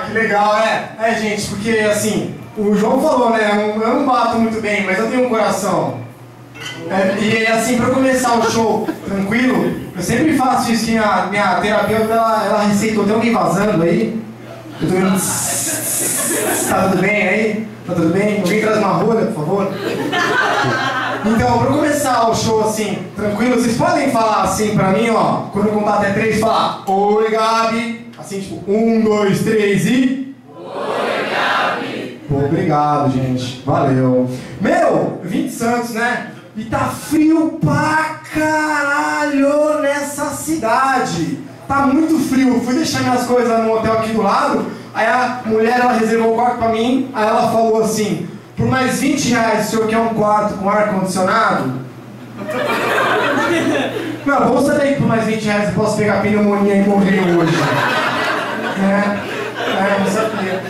Que legal, gente, porque assim, o João falou, né, eu não bato muito bem, mas eu tenho um coração. E assim, pra começar o show tranquilo, eu sempre faço isso que minha terapeuta, ela receitou. Tem alguém vazando aí? Eu tô vendo... Tá tudo bem aí? Tá tudo bem? Alguém traz uma rolha, por favor? Então, pra começar o show assim, tranquilo, vocês podem falar assim pra mim, ó, quando eu contar até 3, falar: oi, Gabi. Assim, tipo, 1, 2, 3 e... Oi, Gabi. Pô, obrigado, gente. Valeu. Meu, eu vim de Santos, né? E tá frio pra caralho nessa cidade. Tá muito frio. Fui deixar minhas coisas no hotel aqui do lado. Aí a mulher, ela reservou o quarto pra mim. Aí ela falou assim: por mais 20 reais, o senhor quer um quarto com ar-condicionado? Meu, vamos saber que por mais 20 reais eu posso pegar pneumonia e morrer hoje. Não sabia.